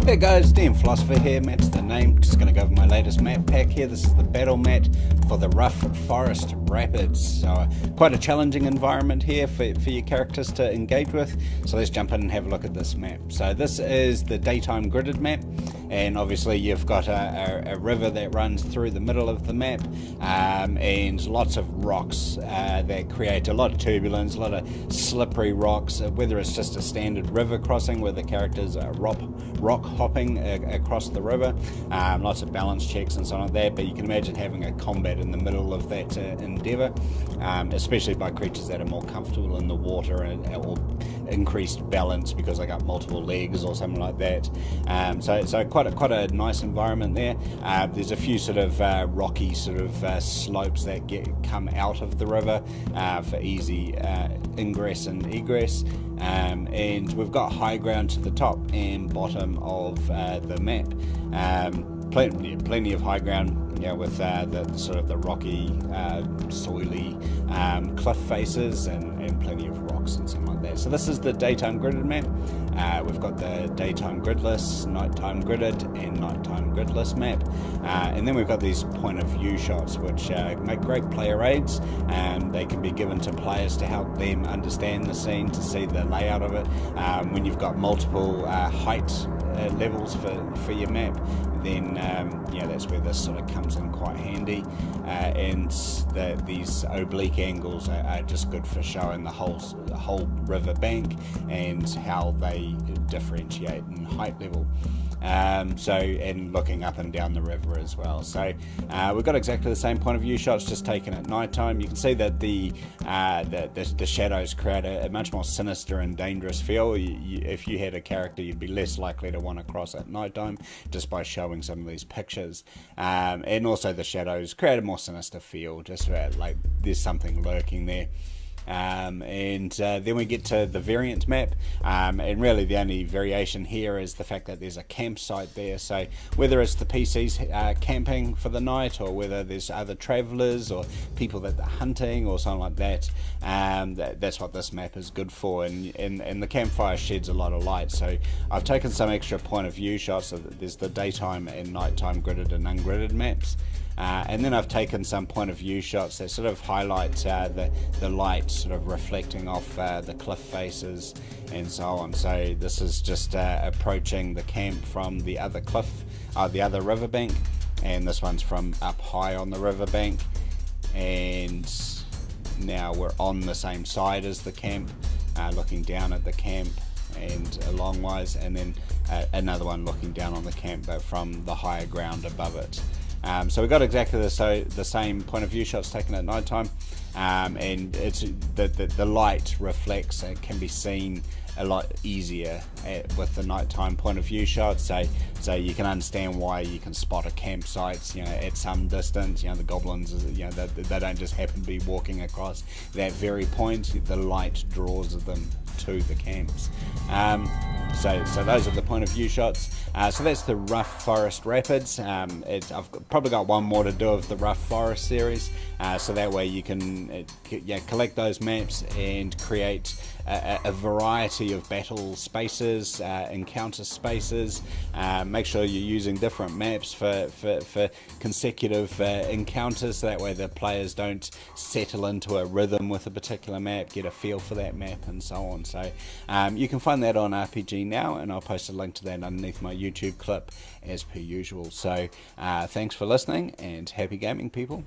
Hey guys, DM Philosopher here, Matt's the name. Just going to go over my latest map pack here. This is the battle mat for the Rough Forest Rapids. So quite a challenging environment here for your characters to engage with. So let's jump in and have a look at this map. So this is the daytime gridded map, and obviously you've got a river that runs through the middle of the map, and lots of rocks that create a lot of turbulence, a lot of slippery rocks, whether it's just a standard river crossing where the characters are rock hopping across the river, lots of balance checks and so on like that. But you can imagine having a combat in the middle of that endeavour, especially by creatures that are more comfortable in the water or increased balance because they got multiple legs or something like that. So quite a nice environment there. There's a few sort of rocky sort of slopes that come out of the river for easy ingress and egress. And we've got high ground to the top and bottom of the map. Plenty of high ground, with the sort of the rocky, soily cliff faces and plenty of rocks and something like that. So this is the daytime gridded map. We've got the daytime gridless, nighttime gridded, and nighttime gridless map. And then we've got these point of view shots, which make great player aids. They can be given to players to help them understand the scene, to see the layout of it. When you've got multiple height levels for your map, then that's where this sort of comes in quite handy. And these oblique angles are just good for showing the whole river bank and how they differentiate in height level. And looking up and down the river as well. So we've got exactly the same point of view shots, just taken at night time. You can see that the shadows create a much more sinister and dangerous feel. If you had a character, you'd be less likely to want to cross at night time just by showing some of these pictures. And also the shadows create a more sinister feel, just like there's something lurking there. And then we get to the variant map, and really the only variation here is the fact that there's a campsite there. So whether it's the PCs camping for the night, or whether there's other travelers or people that are hunting or something like that, that's what this map is good for. And the campfire sheds a lot of light, so I've taken some extra point of view shots. So there's the daytime and nighttime gridded and ungridded maps. And then I've taken some point of view shots that sort of highlight the light sort of reflecting off the cliff faces and so on. So this is just approaching the camp from the other the other riverbank, and this one's from up high on the riverbank. And now we're on the same side as the camp, looking down at the camp and a long ways, and then another one looking down on the camp but from the higher ground above it. So we've got exactly the same point of view shots taken at night time, and it's the light reflects and can be seen a lot easier with the nighttime point of view shots. So you can understand why you can spot a campsite at some distance. The goblins, they don't just happen to be walking across that very point. The light draws them to the camps. So those are the point of view shots. So that's the Rough Forest Rapids. I've probably got one more to do of the Rough Forest series, so that way you can collect those maps and create a variety of battle spaces, encounter spaces. Make sure you're using different maps for consecutive encounters, so that way the players don't settle into a rhythm with a particular map, get a feel for that map and so on. So you can find that on RPG Now, and I'll post a link to that underneath my YouTube clip as per usual. So thanks for listening, and happy gaming, people.